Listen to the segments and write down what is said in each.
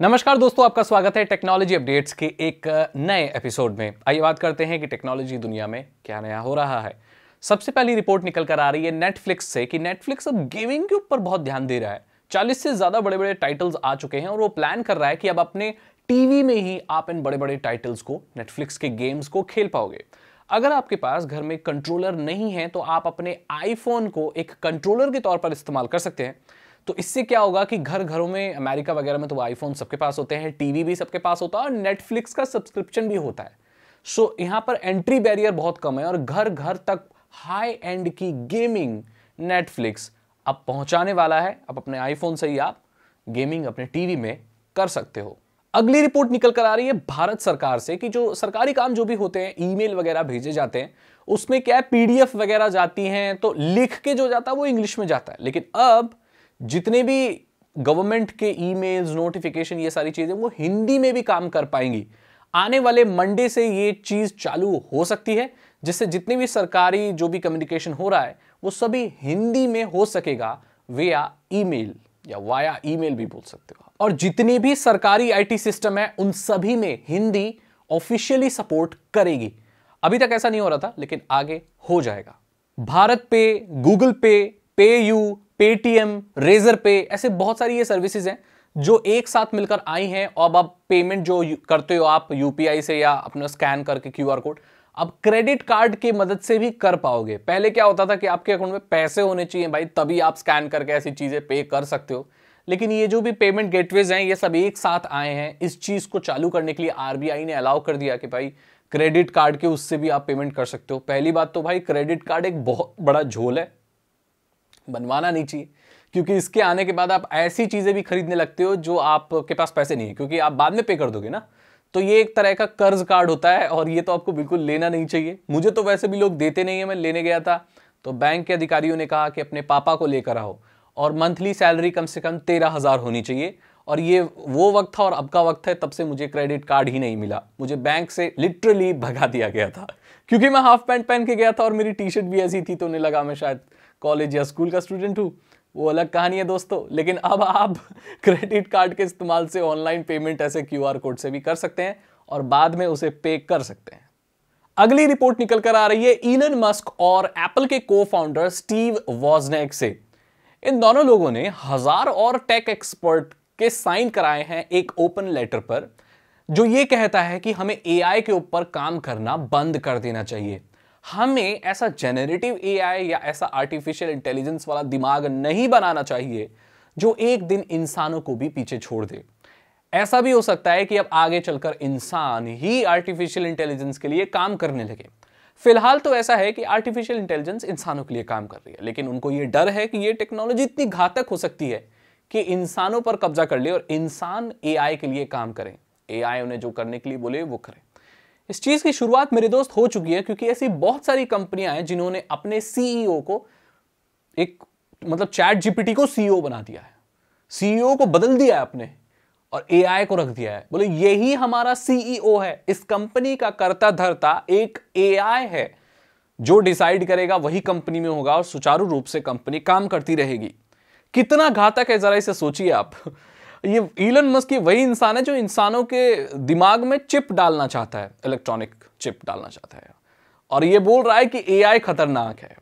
नमस्कार दोस्तों, आपका स्वागत है टेक्नोलॉजी अपडेट्स के एक नए एपिसोड में। आइए बात करते हैं कि टेक्नोलॉजी दुनिया में क्या नया हो रहा है। सबसे पहली रिपोर्ट निकल कर आ रही है नेटफ्लिक्स से कि नेटफ्लिक्स अब गेमिंग के ऊपर बहुत ध्यान दे रहा है। 40 से ज्यादा बड़े बड़े टाइटल्स आ चुके हैं और वो प्लान कर रहा है कि अब अपने टीवी में ही आप इन बड़े बड़े टाइटल्स को, नेटफ्लिक्स के गेम्स को खेल पाओगे। अगर आपके पास घर में कंट्रोलर नहीं है तो आप अपने आईफोन को एक कंट्रोलर के तौर पर इस्तेमाल कर सकते हैं। तो इससे क्या होगा कि घर घरों में, अमेरिका वगैरह में तो आईफोन सबके पास होते हैं, टीवी भी सबके पास होता है और नेटफ्लिक्स का सब्सक्रिप्शन भी होता है। सो यहां पर एंट्री बैरियर बहुत कम है और घर घर तक हाई एंड की गेमिंग नेटफ्लिक्स अब पहुंचाने वाला है। अब अपने आईफोन से ही आप गेमिंग अपने टीवी में कर सकते हो। अगली रिपोर्ट निकल कर आ रही है भारत सरकार से कि जो सरकारी काम जो भी होते हैं, ईमेल वगैरह भेजे जाते हैं, उसमें क्या है, पीडीएफ वगैरह जाती हैं तो लिख के जो जाता है वो इंग्लिश में जाता है। लेकिन अब जितने भी गवर्नमेंट के ईमेल्स, नोटिफिकेशन, ये सारी चीजें वो हिंदी में भी काम कर पाएंगी। आने वाले मंडे से ये चीज चालू हो सकती है, जिससे जितने भी सरकारी जो भी कम्युनिकेशन हो रहा है वो सभी हिंदी में हो सकेगा विया ईमेल, या वाया ईमेल भी बोल सकते हो। और जितनी भी सरकारी आईटी सिस्टम है उन सभी में हिंदी ऑफिशियली सपोर्ट करेगी। अभी तक ऐसा नहीं हो रहा था, लेकिन आगे हो जाएगा। भारत पे, गूगल पे, पेयू, पेटीएम, रेजर पे, ऐसे बहुत सारी ये सर्विसेज हैं जो एक साथ मिलकर आई हैं। अब आप पेमेंट जो करते हो आप यूपीआई से या अपना स्कैन करके क्यूआर कोड, अब क्रेडिट कार्ड की मदद से भी कर पाओगे। पहले क्या होता था कि आपके अकाउंट में पैसे होने चाहिए भाई, तभी आप स्कैन करके ऐसी चीजें पे कर सकते हो। लेकिन ये जो भी पेमेंट गेटवेज हैं ये सब एक साथ आए हैं। इस चीज को चालू करने के लिए आरबीआई ने अलाउ कर दिया कि भाई क्रेडिट कार्ड के उससे भी आप पेमेंट कर सकते हो। पहली बात तो भाई क्रेडिट कार्ड एक बहुत बड़ा झोल है, बनवाना नहीं चाहिए, क्योंकि इसके आने के बाद आप ऐसी चीजें भी खरीदने लगते हो जो आपके पास पैसे नहीं है, क्योंकि आप बाद में पे कर दोगे ना। तो ये एक तरह का कर्ज कार्ड होता है और ये तो आपको बिल्कुल लेना नहीं चाहिए। मुझे तो वैसे भी लोग देते नहीं है। मैं लेने गया था तो बैंक के अधिकारियों ने कहा कि अपने पापा को लेकर आओ और मंथली सैलरी कम से कम 13,000 होनी चाहिए। और ये वो वक्त था और अब का वक्त है, तब से मुझे क्रेडिट कार्ड ही नहीं मिला। मुझे बैंक से लिटरली भगा दिया गया था, क्योंकि मैं हाफ पैंट पहन के गया था और मेरी टी शर्ट भी ऐसी थी, तो उन्हें लगा मैं शायद कॉलेज या स्कूल का स्टूडेंट हूं। वो अलग कहानी है दोस्तों। लेकिन अब आप क्रेडिट कार्ड के इस्तेमाल से ऑनलाइन पेमेंट ऐसे क्यूआर कोड से भी कर सकते हैं और बाद में उसे पे कर सकते हैं। अगली रिपोर्ट निकल कर आ रही है इलन मस्क और एप्पल के को फाउंडर स्टीव वॉजनेक से। इन दोनों लोगों ने 1000 और टेक एक्सपर्ट के साइन कराए हैं एक ओपन लेटर पर, जो ये कहता है कि हमें एआई के ऊपर काम करना बंद कर देना चाहिए। हमें ऐसा जेनरेटिव एआई या ऐसा आर्टिफिशियल इंटेलिजेंस वाला दिमाग नहीं बनाना चाहिए जो एक दिन इंसानों को भी पीछे छोड़ दे। ऐसा भी हो सकता है कि अब आगे चलकर इंसान ही आर्टिफिशियल इंटेलिजेंस के लिए काम करने लगे। फिलहाल तो ऐसा है कि आर्टिफिशियल इंटेलिजेंस इंसानों के लिए काम कर रही है, लेकिन उनको यह डर है कि यह टेक्नोलॉजी इतनी घातक हो सकती है कि इंसानों पर कब्जा कर ले और इंसान एआई के लिए काम करें, एआई उन्हें जो करने के लिए बोले वो करें। इस चीज की शुरुआत मेरे दोस्त हो चुकी है, क्योंकि ऐसी बहुत सारी कंपनियां हैं जिन्होंने अपने सीईओ को चैट जीपीटी को सीईओ बना दिया है, सीईओ को बदल दिया है अपने, और एआई को रख दिया है। बोले यही हमारा सीईओ है। इस कंपनी का कर्ता धर्ता एक एआई है, जो डिसाइड करेगा वही कंपनी में होगा और सुचारू रूप से कंपनी काम करती रहेगी। कितना घातक है जरा इसे सोचिए आप। ये इलन मस्क वही इंसान है जो इंसानों के दिमाग में चिप डालना चाहता है, इलेक्ट्रॉनिक चिप डालना चाहता है, और ये बोल रहा है कि एआई खतरनाक है।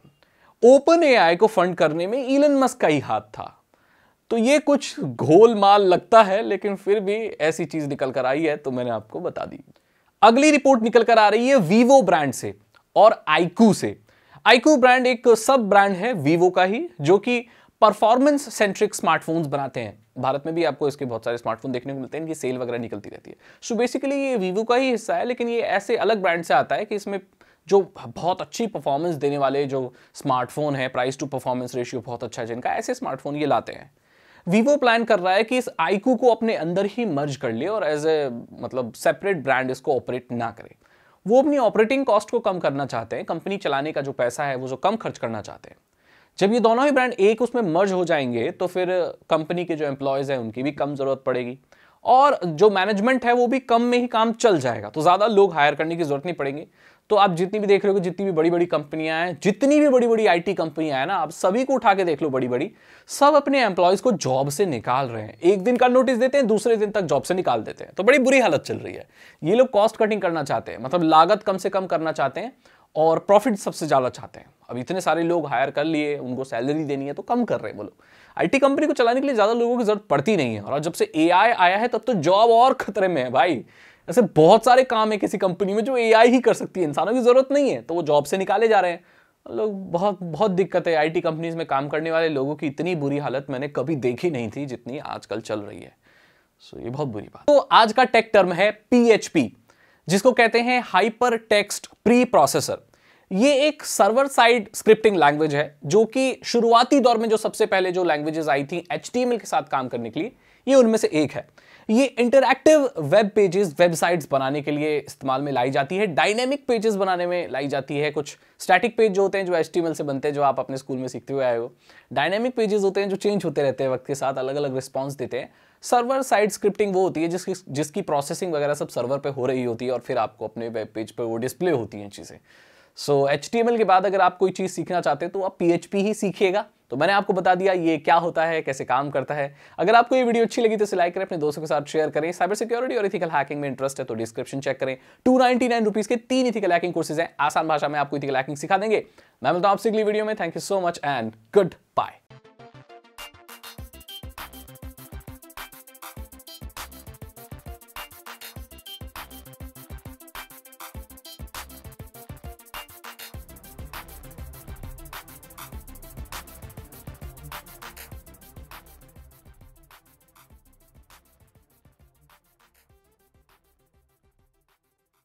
ओपन एआई को फंड करने में इलन मस्क का ही हाथ था। तो ये कुछ घोलमाल लगता है, लेकिन फिर भी ऐसी चीज निकल कर आई है तो मैंने आपको बता दी। अगली रिपोर्ट निकल कर आ रही है वीवो ब्रांड से और आईक्यू से। आईक्यू ब्रांड एक सब ब्रांड है वीवो का ही, जो कि परफॉर्मेंस सेंट्रिक स्मार्टफोन्स बनाते हैं। भारत में भी आपको इसके बहुत सारे स्मार्टफोन देखने को मिलते हैं, इनकी सेल वगैरह निकलती रहती है। सो बेसिकली ये वीवो का ही हिस्सा है, लेकिन ये ऐसे अलग ब्रांड से आता है कि इसमें जो बहुत अच्छी परफॉर्मेंस देने वाले जो स्मार्टफोन है, प्राइस टू परफॉर्मेंस रेशियो बहुत अच्छा है जिनका, ऐसे स्मार्टफोन ये लाते हैं। वीवो प्लान कर रहा है कि इस आईक्यू को अपने अंदर ही मर्ज कर ले और एज ए सेपरेट ब्रांड इसको ऑपरेट ना करे। वो अपनी ऑपरेटिंग कॉस्ट को कम करना चाहते हैं, कंपनी चलाने का जो पैसा है वो जो कम खर्च करना चाहते हैं। जब ये दोनों ही ब्रांड एक उसमें मर्ज हो जाएंगे तो फिर कंपनी के जो एम्प्लॉयज हैं उनकी भी कम जरूरत पड़ेगी और जो मैनेजमेंट है वो भी कम में ही काम चल जाएगा, तो ज्यादा लोग हायर करने की जरूरत नहीं पड़ेगी। तो आप जितनी भी देख रहे हो, जितनी भी बड़ी बड़ी कंपनियां हैं, जितनी भी बड़ी बड़ी आईटी कंपनियां हैं ना, आप सभी को उठा के देख लो, बड़ी बड़ी सब अपने एम्प्लॉयज को जॉब से निकाल रहे हैं। एक दिन का नोटिस देते हैं, दूसरे दिन तक जॉब से निकाल देते हैं। तो बड़ी बुरी हालत चल रही है। ये लोग कॉस्ट कटिंग करना चाहते हैं, मतलब लागत कम से कम करना चाहते हैं और प्रॉफिट सबसे ज्यादा चाहते हैं। अब इतने सारे लोग हायर कर लिए, उनको सैलरी देनी है तो कम कर रहे हैं वो लोग। आईटी कंपनी को चलाने के लिए ज्यादा लोगों की जरूरत पड़ती नहीं है। और जब से एआई आया है तब तो जॉब और खतरे में है भाई। ऐसे बहुत सारे काम है किसी कंपनी में जो एआई ही कर सकती है, इंसानों की जरूरत नहीं है, तो वो जॉब से निकाले जा रहे हैं लोग। बहुत बहुत दिक्कत है। आईटी कंपनीज में काम करने वाले लोगों की इतनी बुरी हालत मैंने कभी देखी नहीं थी जितनी आजकल चल रही है। सो ये बहुत बुरी बात। तो आज का टेक टर्म है पीएचपी, जिसको कहते हैं हाइपर टेक्स्ट प्री प्रोसेसर। ये एक सर्वर साइड स्क्रिप्टिंग लैंग्वेज है, जो कि शुरुआती दौर में जो सबसे पहले जो लैंग्वेजेस आई थी एचटीएमएल के साथ काम करने के लिए, ये उनमें से एक है। ये इंटरैक्टिव वेब पेजेस, वेबसाइट्स बनाने के लिए इस्तेमाल में लाई जाती है, डायनेमिक पेजेस बनाने में लाई जाती है। कुछ स्टैटिक पेज जो होते हैं जो एचटीएमएल से बनते हैं, जो आप अपने स्कूल में सीखते हुए आए हो। डायनेमिक पेजेस होते हैं जो चेंज होते रहते हैं वक्त के साथ, अलग अलग रिस्पॉन्स देते हैं। सर्वर साइड स्क्रिप्टिंग वो होती है जिसकी प्रोसेसिंग वगैरह सब सर्वर पे हो रही होती है और फिर आपको अपने वेब पेज पे वो डिस्प्ले होती हैं चीज़ें। सो HTML के बाद अगर आप कोई चीज़ सीखना चाहते हैं तो आप PHP ही सीखिएगा। तो मैंने आपको बता दिया ये क्या होता है, कैसे काम करता है। अगर आपको ये वीडियो अच्छी लगी तो इसे लाइक करें, अपने दोस्तों के साथ शेयर करें। साइबर सिक्योरिटी और इथिकल हैकिंग में इंटरेस्ट है तो डिस्क्रिप्शन चेक करें। 299 रुपीज़ के 3 इथिकल हैकिंग कोर्सेज हैं, आसान भाषा में आपको इथिकल हैकिंग सिखा देंगे। मैं मिलता हूं आपसे अगली वीडियो में। Thank you so much and good bye.